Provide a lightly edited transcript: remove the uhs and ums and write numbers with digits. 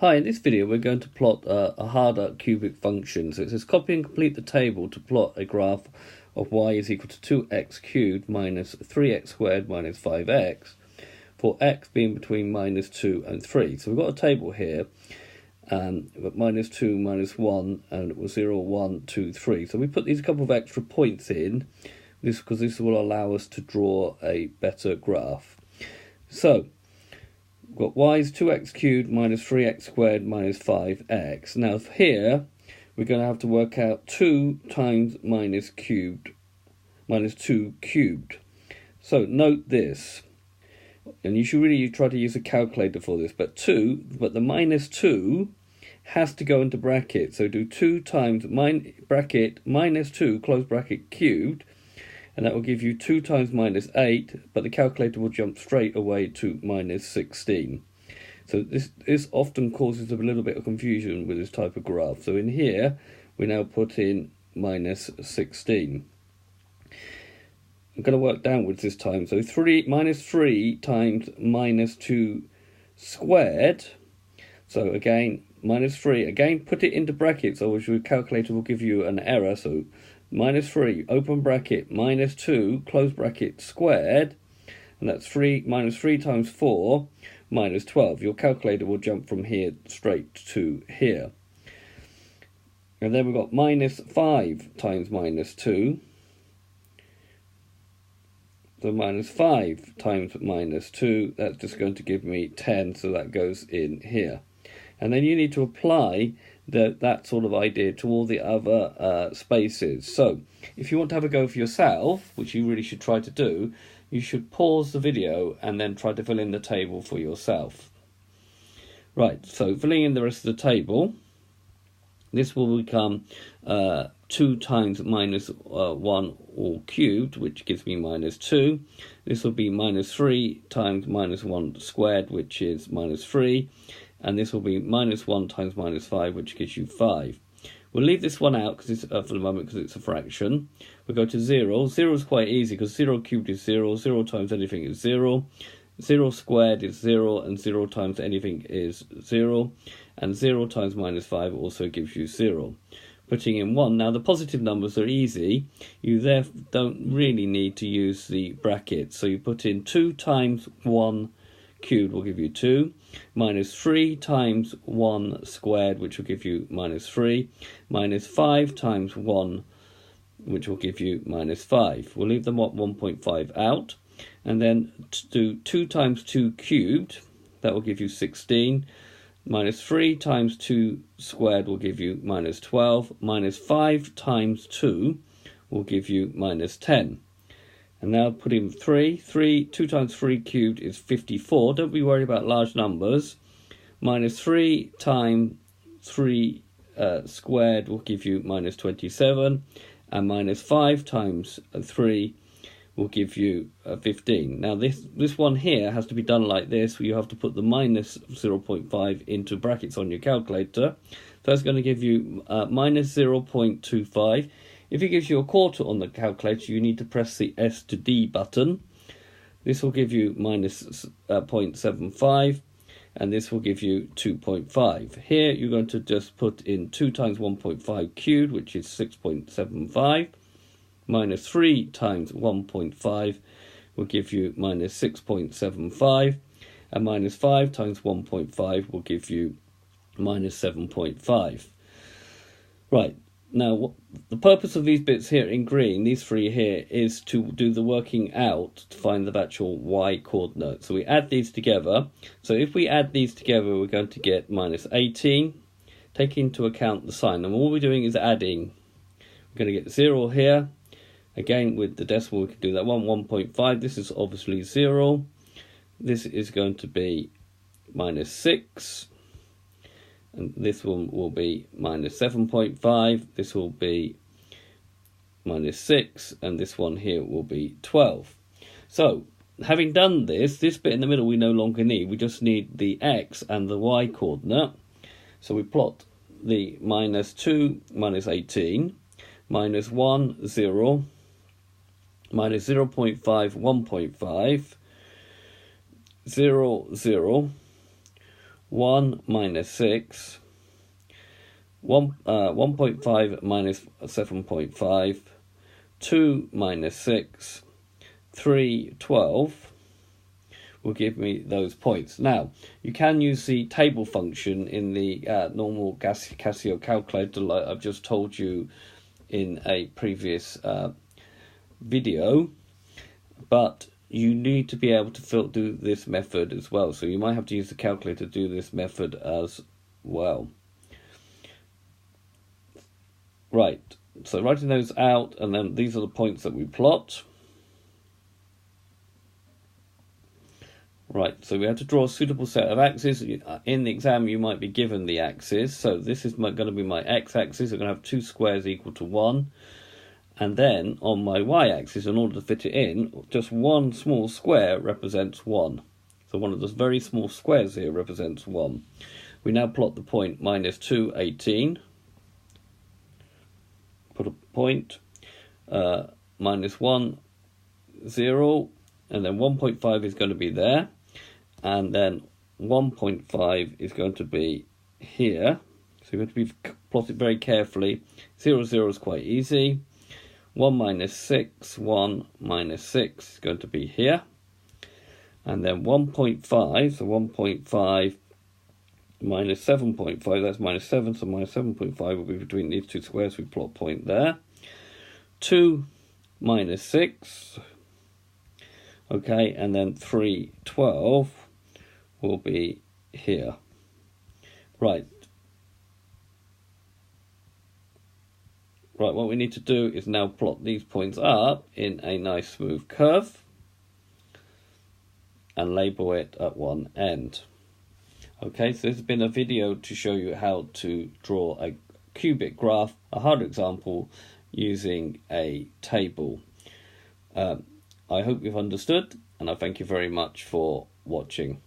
Hi, in this video we're going to plot a harder cubic function. So it says copy and complete the table to plot a graph of y is equal to 2x cubed minus 3x squared minus 5x, for x being between minus 2 and 3. So we've got a table here, but minus 2, minus 1, and it was 0, 1, 2, 3. So we put these couple of extra points in, because this will allow us to draw a better graph. So we've got y is 2x cubed minus 3x squared minus 5x. Now here we're going to have to work out 2 times minus 2 cubed. So note this, and you should really try to use a calculator for this, but the minus 2 has to go into brackets. So do 2 times bracket minus 2 close bracket cubed, and that will give you 2 times minus 8, but the calculator will jump straight away to minus 16. So this often causes a little bit of confusion with this type of graph. So in here, we now put in minus 16. I'm going to work downwards this time. So minus 3 times minus 2 squared. So again, minus 3. Again, put it into brackets, or your calculator will give you an error. So minus 3, open bracket, minus 2, close bracket, squared, and that's minus 3 times 4, minus 12. Your calculator will jump from here straight to here. And then we've got minus 5 times minus 2. So minus 5 times minus 2, that's just going to give me 10, so that goes in here. And then you need to apply that sort of idea to all the other spaces. So if you want to have a go for yourself, which you really should try to do, you should pause the video and then try to fill in the table for yourself. Right, so filling in the rest of the table, this will become 2 times minus 1 all cubed, which gives me minus 2. This will be minus 3 times minus 1 squared, which is minus 3. And this will be minus 1 times minus 5, which gives you 5. We'll leave this one out for the moment because it's a fraction. We'll go to 0. 0 is quite easy because 0 cubed is 0. 0 times anything is 0. 0 squared is 0, and 0 times anything is 0. And 0 times minus 5 also gives you 0. Putting in 1. Now the positive numbers are easy. You therefore don't really need to use the brackets. So you put in 2 times 1 cubed will give you 2, minus 3 times 1 squared, which will give you minus 3, minus 5 times 1, which will give you minus 5. We'll leave the 1.5 out, and then do 2 times 2 cubed, that will give you 16, minus 3 times 2 squared will give you minus 12, minus 5 times 2 will give you minus 10. And now put in 2 times 3 cubed is 54. Don't be worried about large numbers. Minus 3 times 3 squared will give you minus 27. And minus 5 times 3 will give you 15. Now this one here has to be done like this, where you have to put the minus 0.5 into brackets on your calculator. So that's going to give you minus 0.25. If it gives you a quarter on the calculator, you need to press the S to D button. This will give you minus 0.75, and this will give you 2.5. Here you're going to just put in 2 times 1.5 cubed, which is 6.75, minus 3 times 1.5 will give you minus 6.75, and minus 5 times 1.5 will give you minus 7.5. Right. Now, the purpose of these bits here in green, these three here, is to do the working out to find the actual y coordinate. So we add these together. So if we add these together, we're going to get minus 18, taking into account the sign. And all we're doing is adding. We're going to get 0 here. Again, with the decimal, we can do that 1.5. This is obviously 0. This is going to be minus 6. And this one will be minus 7.5, this will be minus 6, and this one here will be 12. So, having done this bit in the middle we no longer need. We just need the x and the y coordinate. So we plot the minus 2, minus 18, minus 1, 0, minus 0.5, 1.5, 0, 0, 1 minus 6, 1.5 minus 7.5, 2 minus 6, 3, 12 will give me those points. Now, you can use the table function in the normal Casio calculator like I've just told you in a previous video, but you need to be able to do this method as well. So you might have to use the calculator to do this method as well. Right, so writing those out, and then these are the points that we plot. Right, so we have to draw a suitable set of axes. In the exam, you might be given the axes. So this is going to be my x-axis. I'm going to have 2 squares equal to 1. And then on my y-axis, in order to fit it in, just one small square represents 1. So one of those very small squares here represents 1. We now plot the point minus 2, 18. Put a point. Minus 1, 0. And then 1.5 is going to be there. And then 1.5 is going to be here. So you're going to plot it very carefully. 0, 0 is quite easy. 1 minus 6, 1 minus 6 is going to be here. And then 1.5, so 1.5 minus 7.5, that's minus 7, so minus 7.5 will be between these two squares. We plot point there. 2 minus 6, okay, and then 3, 12 will be here. Right. Right, what we need to do is now plot these points up in a nice smooth curve and label it at one end. Okay, so this has been a video to show you how to draw a cubic graph, a hard example using a table. I hope you've understood, and I thank you very much for watching.